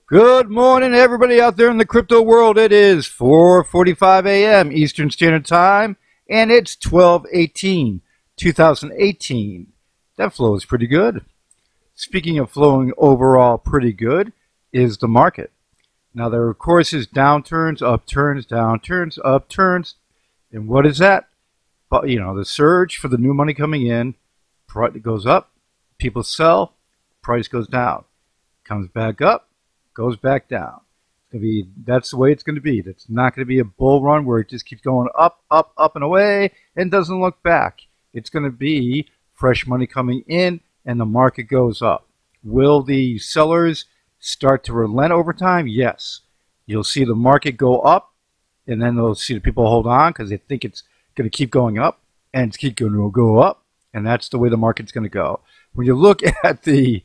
Good morning, everybody out there in the crypto world. It is 4:45 a.m. Eastern Standard Time, and it's 12/18/2018. That flow is pretty good. Speaking of flowing overall pretty good is the market. Now, there, of course, is downturns, upturns, downturns, upturns. And what is that? But, you know, the surge for the new money coming in, price goes up, people sell, price goes down, comes back up, goes back down. It's gonna be, that's the way it's going to be. It's not going to be a bull run where it just keeps going up, up, up and away and doesn't look back. It's going to be fresh money coming in and the market goes up. Will the sellers start to relent over time? Yes. You'll see the market go up, and then they'll see the people hold on because they think it's going to keep going up, and it's keep going to go up, and that's the way the market's going to go. When you look at the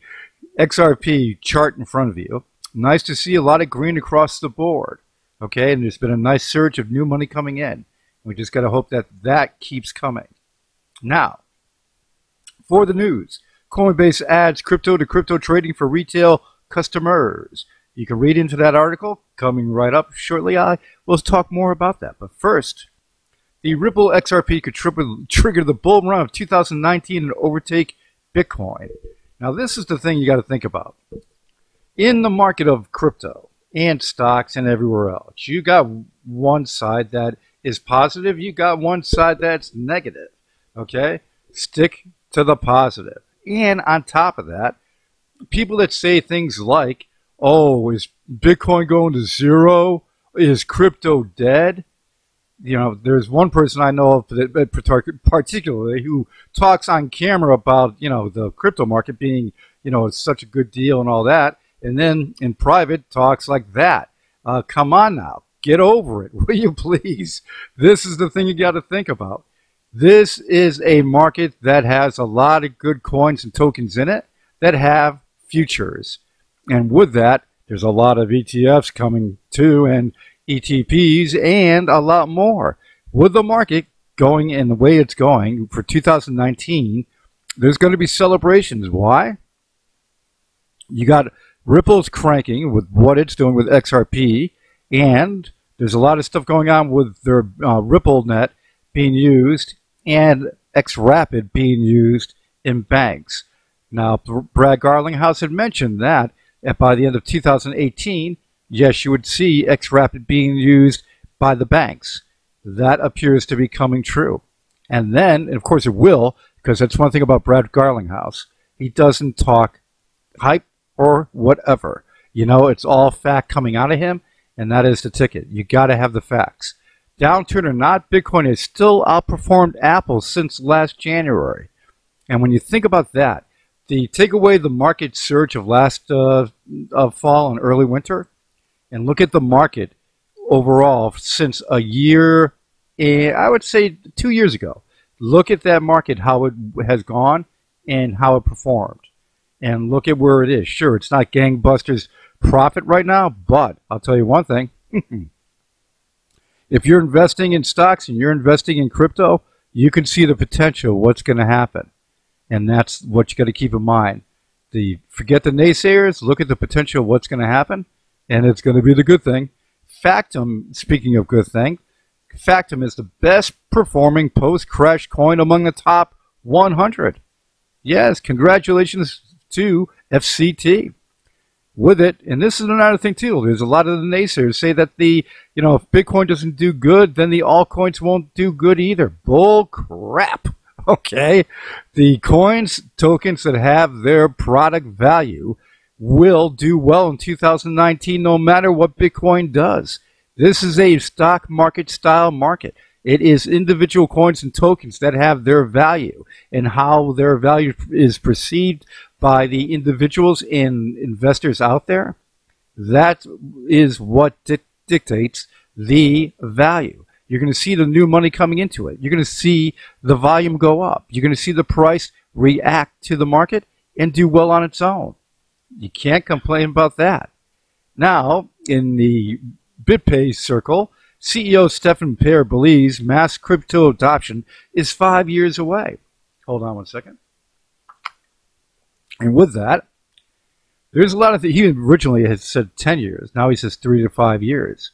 XRP chart in front of you, nice to see a lot of green across the board, okay? And there's been a nice surge of new money coming in. We just got to hope that that keeps coming. Now, for the news, Coinbase adds crypto to crypto trading for retail customers. You can read into that article coming right up shortly. We'll talk more about that. But first, the Ripple XRP could trigger the bull run of 2019 and overtake Bitcoin. Now, this is the thing you got to think about. In the market of crypto and stocks and everywhere else, you got one side that is positive, you got one side that's negative, okay? Stick to the positive. And on top of that, people that say things like, oh, is Bitcoin going to zero? Is crypto dead? You know, there's one person I know of that particularly who talks on camera about, you know, the crypto market being, you know, it's such a good deal and all that. And then in private talks like that. Come on now. Get over it, will you please? This is the thing you got to think about. This is a market that has a lot of good coins and tokens in it that have futures. And with that, there's a lot of ETFs coming too, and ETPs, and a lot more. With the market going in the way it's going for 2019, there's going to be celebrations. Why? You got Ripple's cranking with what it's doing with XRP, and there's a lot of stuff going on with their RippleNet being used and XRapid being used in banks. Now, Brad Garlinghouse had mentioned that by the end of 2018, yes, you would see XRapid being used by the banks. That appears to be coming true. And then, and of course it will, because that's one thing about Brad Garlinghouse. He doesn't talk hype or whatever. You know, it's all fact coming out of him, and that is the ticket. You got to have the facts. Downturn or not, Bitcoin has still outperformed Apple since last January. And when you think about that, take away the market surge of last fall and early winter, and look at the market overall since a year, I would say 2 years ago. Look at that market, how it has gone and how it performed. And look at where it is. Sure, it's not gangbusters profit right now, but I'll tell you one thing. If you're investing in stocks and you're investing in crypto, you can see the potential, what's going to happen. And that's what you got to keep in mind. Forget the naysayers, look at the potential of what's going to happen, and it's going to be the good thing. Factum, speaking of good thing, Factum is the best performing post-crash coin among the top 100. Yes, congratulations to FCT. With it, and this is another thing too, there's a lot of the naysayers say that if Bitcoin doesn't do good, then the altcoins won't do good either. Bull crap. Okay, the tokens that have their product value will do well in 2019 no matter what Bitcoin does. This is a stock market style market. It is individual coins and tokens that have their value, and how their value is perceived by the individuals and investors out there. That is what dictates the value. You're going to see the new money coming into it. You're going to see the volume go up. You're going to see the price react to the market and do well on its own. You can't complain about that. Now, in the BitPay circle, CEO Stephen Pear believes mass crypto adoption is 5 years away. Hold on one second. And with that, There's a lot of he originally had said 10 years. Now he says 3 to 5 years.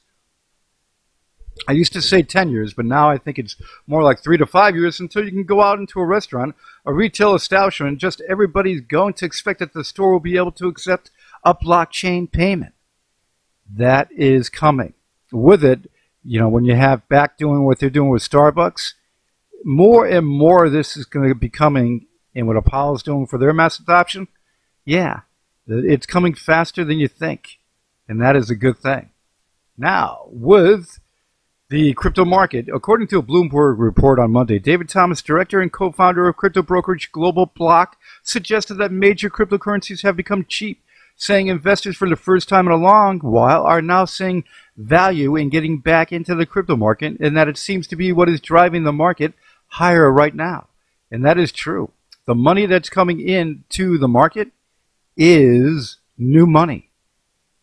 I used to say 10 years, but now I think it's more like 3 to 5 years until you can go out into a restaurant, a retail establishment, and just everybody's going to expect that the store will be able to accept a blockchain payment. That is coming. With it, you know, when you have back doing what they're doing with Starbucks, more and more of this is going to be coming, and what Apollo's doing for their mass adoption, yeah, it's coming faster than you think, and that is a good thing. Now, with the crypto market, according to a Bloomberg report on Monday, David Thomas, director and co-founder of crypto brokerage Global Block, suggested that major cryptocurrencies have become cheap, saying investors for the first time in a long while are now seeing value in getting back into the crypto market, and that it seems to be what is driving the market higher right now. And that is true. The money that's coming into the market is new money,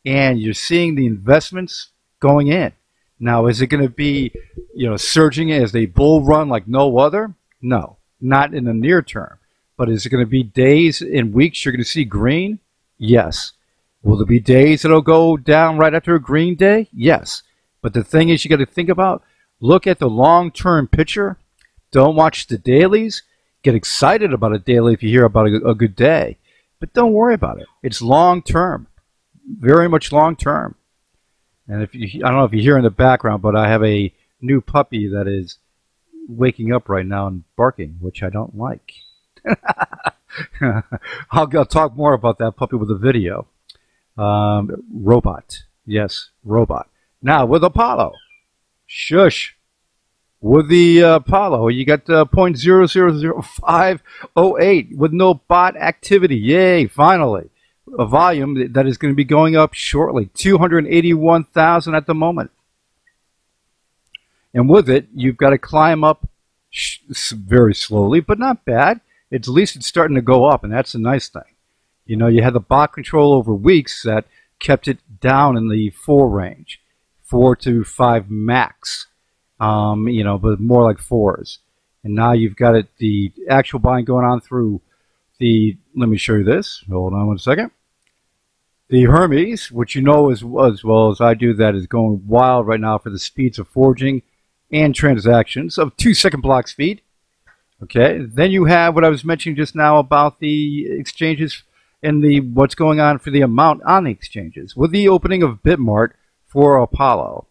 and you're seeing the investments going in. Now, is it going to be, you know, surging as a bull run like no other? No, not in the near term. But is it going to be days and weeks you're going to see green? Yes. Will there be days that'll go down right after a green day? Yes. But the thing is, you got to think about, look at the long-term picture. Don't watch the dailies. Get excited about a daily if you hear about a good day. But don't worry about it. It's long-term, very much long-term. And if you, I don't know if you hear in the background, but I have a new puppy that is waking up right now and barking, which I don't like. I'll talk more about that puppy with a video. Robot. Yes, robot. Now, with Apollo. Shush. With the Apollo, you got 0.000508 with no bot activity. Yay, finally. A volume that is going to be going up shortly. 281,000 at the moment. And with it, you've got to climb up very slowly, but not bad. At least it's starting to go up, and that's a nice thing. You know, you had the bot control over weeks that kept it down in the 4 range. 4 to 5 max. You know, but more like 4s. And now you've got it, the actual buying going on through the, let me show you this. Hold on one second. The Hermes, which you know as well as I do, that is going wild right now for the speeds of forging and transactions of 2-second block speed. Okay, then you have what I was mentioning just now about the exchanges and the what's going on for the amount on the exchanges. With the opening of Bitmart for Apollo,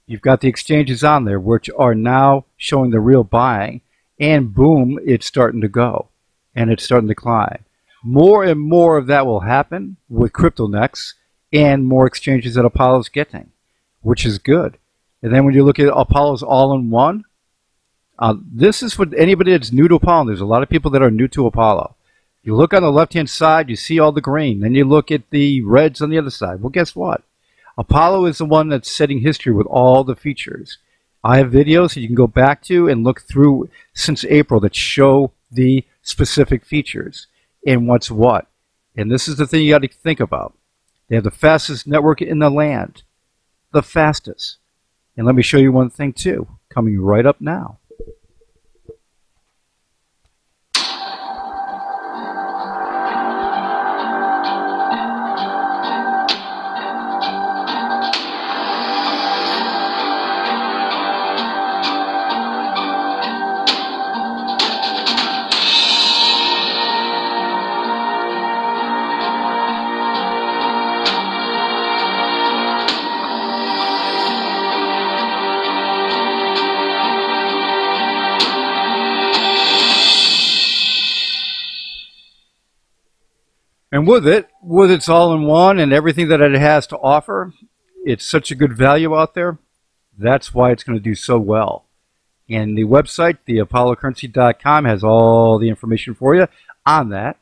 you've got the exchanges on there which are now showing the real buying, and boom, it's starting to go, and it's starting to climb. More and more of that will happen with CryptoNext and more exchanges that Apollo's getting, which is good. And then when you look at Apollo's all-in-one, this is for anybody that's new to Apollo. There's a lot of people that are new to Apollo. You look on the left-hand side, you see all the green. Then you look at the reds on the other side. Well, guess what? Apollo is the one that's setting history with all the features. I have videos that you can go back to and look through since April that show the specific features and what's what. And this is the thing you got to think about. They have the fastest network in the land. The fastest. And let me show you one thing too, coming right up now. And with its all-in-one and everything that it has to offer, it's such a good value out there. That's why it's going to do so well. And the website, theapollocurrency.com, has all the information for you on that.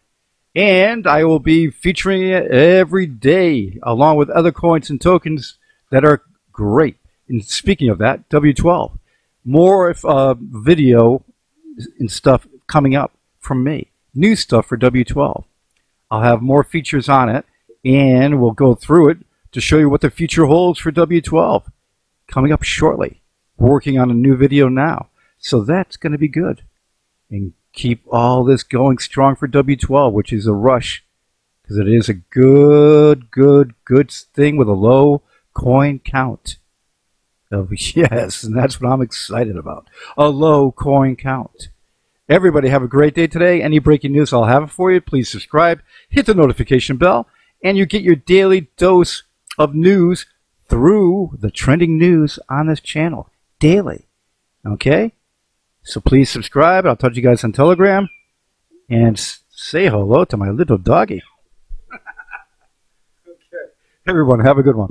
And I will be featuring it every day, along with other coins and tokens that are great. And speaking of that, W12. More video and stuff coming up from me. New stuff for W12. I'll have more features on it, and we'll go through it to show you what the future holds for W12. Coming up shortly. Working on a new video now. So that's going to be good. And keep all this going strong for W12, which is a rush because it is a good thing with a low coin count. Oh, yes, and that's what I'm excited about. A low coin count. Everybody have a great day today. Any breaking news I'll have for you, please subscribe, hit the notification bell, and you get your daily dose of news through the trending news on this channel daily. Okay? So please subscribe. I'll talk to you guys on Telegram. And say hello to my little doggy. Okay. Everyone, have a good one.